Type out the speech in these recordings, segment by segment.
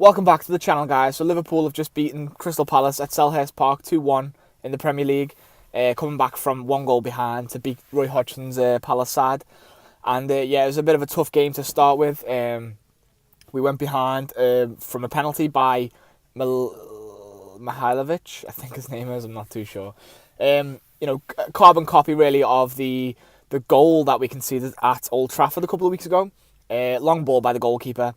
Welcome back to the channel, guys. So Liverpool have just beaten Crystal Palace at Selhurst Park 2-1 in the Premier League, coming back from 1 goal behind to beat Roy Hodgson's Palace side. And yeah, it was a bit of a tough game to start with. We went behind from a penalty by Mihailovic, I think his name is. I'm not too sure. Carbon copy really of the goal that we conceded at Old Trafford a couple of weeks ago. Long ball by the goalkeeper.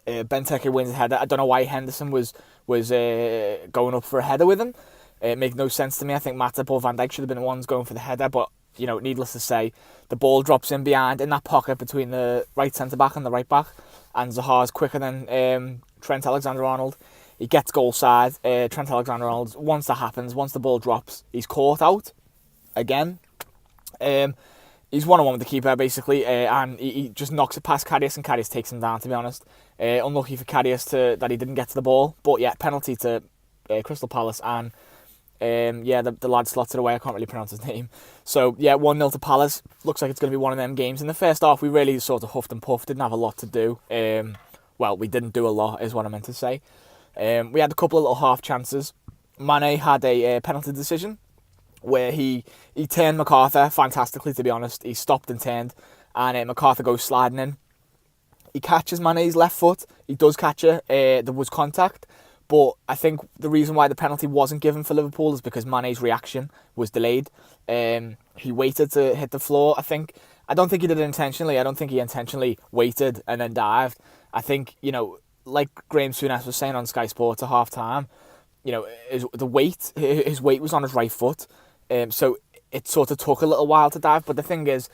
Benteke wins a header. I don't know why Henderson was going up for a header with him. It made no sense to me. I think Matip or Van Dijk should have been the ones going for the header, but needless to say, the ball drops in behind in that pocket between the right centre back and the right back, and Zaha's quicker than Trent Alexander-Arnold. He gets goal side. Trent Alexander-Arnold, once that happens, once the ball drops, he's caught out again. He's one-on-one with the keeper, basically, and he just knocks it past Karius, and Karius takes him down, to be honest. Unlucky for Karius that he didn't get to the ball. But yeah, penalty to Crystal Palace, and the lad slotted away. I can't really pronounce his name. So yeah, 1-0 to Palace. Looks like it's going to be one of them games. In the first half, we really sort of huffed and puffed, didn't have a lot to do. We didn't do a lot, is what I meant to say. We had a couple of little half chances. Mane had a penalty decision where he turned MacArthur fantastically, to be honest. He stopped and turned, and MacArthur goes sliding in. He catches Mane's left foot. He does catch it. There was contact, but I think the reason why the penalty wasn't given for Liverpool is because Mane's reaction was delayed. He waited to hit the floor, I think. I don't think he did it intentionally. I don't think he intentionally waited and then dived. I think, like Graham Souness was saying on Sky Sports at half-time, his weight was on his right foot. So it sort of took a little while to dive. But the thing is,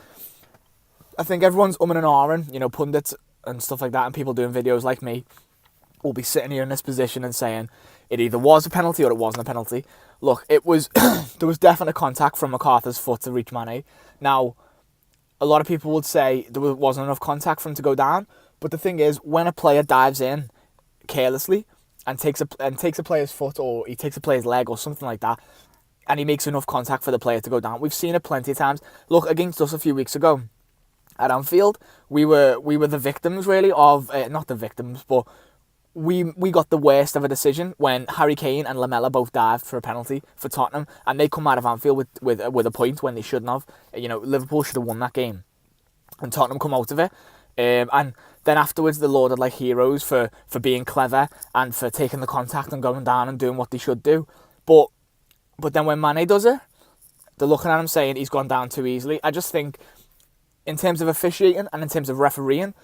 I think everyone's umming and ahhing, pundits and stuff like that, and people doing videos like me will be sitting here in this position and saying it either was a penalty or it wasn't a penalty. Look, it was there was definite contact from MacArthur's foot to reach Mane. Now, a lot of people would say there wasn't enough contact for him to go down. But the thing is, when a player dives in carelessly and takes a player's foot, or he takes a player's leg or something like that, and he makes enough contact for the player to go down. We've seen it plenty of times. Look, against us a few weeks ago at Anfield, we were the victims, really, of... not the victims, but we got the worst of a decision when Harry Kane and Lamela both dived for a penalty for Tottenham, and they come out of Anfield with a point when they shouldn't have. Liverpool should have won that game, and Tottenham come out of it. And then afterwards, they're lauded like heroes for being clever and for taking the contact and going down and doing what they should do. But then when Mane does it, they're looking at him saying he's gone down too easily. I just think, in terms of officiating and in terms of refereeing,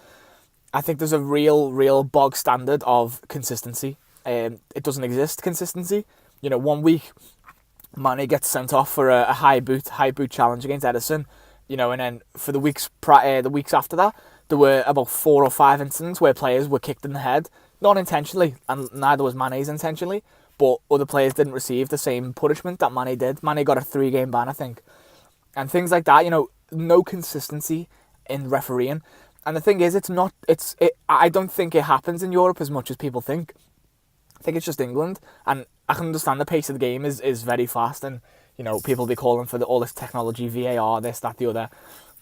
I think there's a real bog standard of consistency. It doesn't exist, consistency. 1 week, Mane gets sent off for a high boot challenge against Edison. And then for the weeks after that, there were about 4 or 5 incidents where players were kicked in the head, not intentionally, and neither was Mane's intentionally. But other players didn't receive the same punishment that Mane did. Mane got a 3-game ban, I think. And things like that, no consistency in refereeing. And the thing is, I don't think it happens in Europe as much as people think. I think it's just England. And I can understand the pace of the game is very fast. And, people be calling for all this technology, VAR, this, that, the other.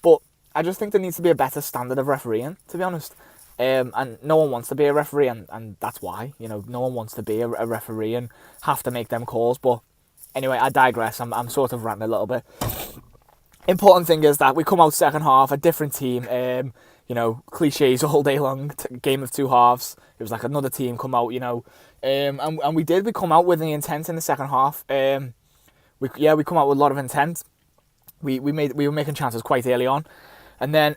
But I just think there needs to be a better standard of refereeing, to be honest. And no one wants to be a referee, and that's why. No one wants to be a referee and have to make them calls. But anyway, I digress. I'm sort of ranting a little bit. Important thing is that we come out second half, a different team. Cliches all day long. Game of two halves. It was like another team come out. And we did. We come out with the intent in the second half. We come out with a lot of intent. We were making chances quite early on. And then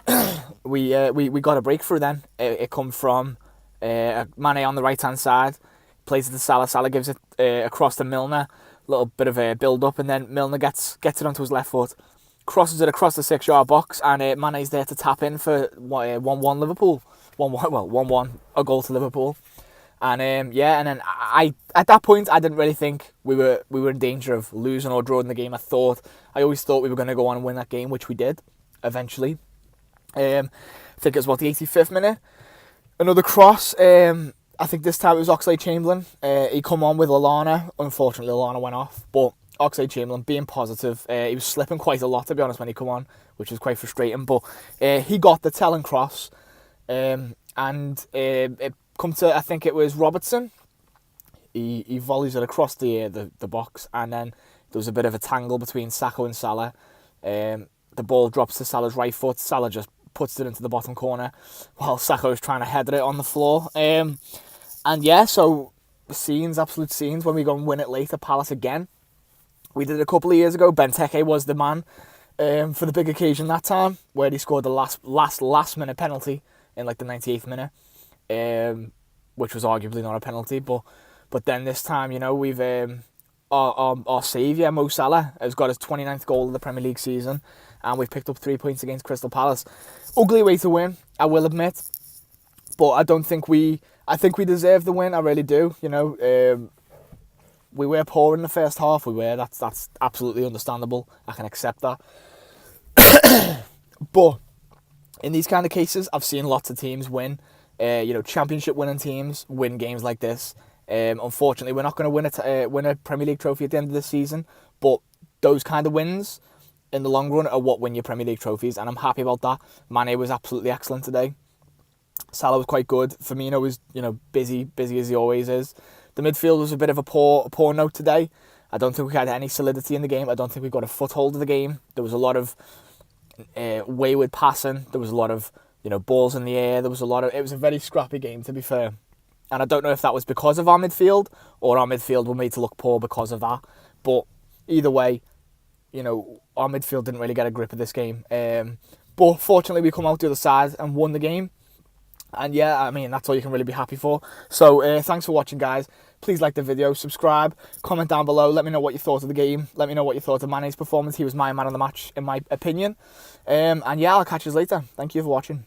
we got a breakthrough then. It come from Mane on the right-hand side, plays it to Salah. Salah gives it across to Milner, a little bit of a build-up, and then Milner gets it onto his left foot, crosses it across the 6-yard box, and Mane's there to tap in for 1-1 Liverpool. 1-1, a goal to Liverpool. And and then I at that point I didn't really think we were in danger of losing or drawing the game. I always thought we were going to go on and win that game, which we did eventually. I think it was about the 85th minute. Another cross. I think this time it was Oxlade-Chamberlain. He come on with Lallana. Unfortunately, Lallana went off. But Oxlade-Chamberlain being positive. He was slipping quite a lot, to be honest, when he come on, which was quite frustrating. But he got the telling cross. And it come to, I think it was Robertson. He volleys it across the box, and then there was a bit of a tangle between Sacco and Salah. The ball drops to Salah's right foot. Salah just puts it into the bottom corner while Sacco's trying to header it on the floor. And yeah, so scenes, absolute scenes when we go and win it late at Palace again. We did it a couple of years ago. Benteke was the man for the big occasion that time, where he scored the last minute penalty in like the 98th minute, which was arguably not a penalty. But then this time, you know, we've our saviour Mo Salah has got his 29th goal of the Premier League season, and we've picked up 3 points against Crystal Palace. Ugly way to win, I will admit, but I think we deserve the win. I really do. You know, we were poor in the first half. We were. That's absolutely understandable. I can accept that. But in these kind of cases, I've seen lots of teams win. You know, championship winning teams win games like this. Unfortunately, we're not going to win a Premier League trophy at the end of the season, but those kind of wins in the long run are what win your Premier League trophies, and I'm happy about that. Mane was absolutely excellent today. Salah was quite good. Firmino was, you know, busy as he always is. The midfield was a bit of a poor note today. I don't think we had any solidity in the game. I don't think we got a foothold of the game. There was a lot of wayward passing. There was a lot of, you know, balls in the air. It was a very scrappy game, to be fair. And I don't know if that was because of our midfield or our midfield were made to look poor because of that. But either way, you know, our midfield didn't really get a grip of this game. But fortunately, we come out the other side and won the game. And yeah, I mean, that's all you can really be happy for. So thanks for watching, guys. Please like the video, subscribe, comment down below. Let me know what you thought of the game. Let me know what you thought of Mane's performance. He was my man of the match, in my opinion. And yeah, I'll catch you later. Thank you for watching.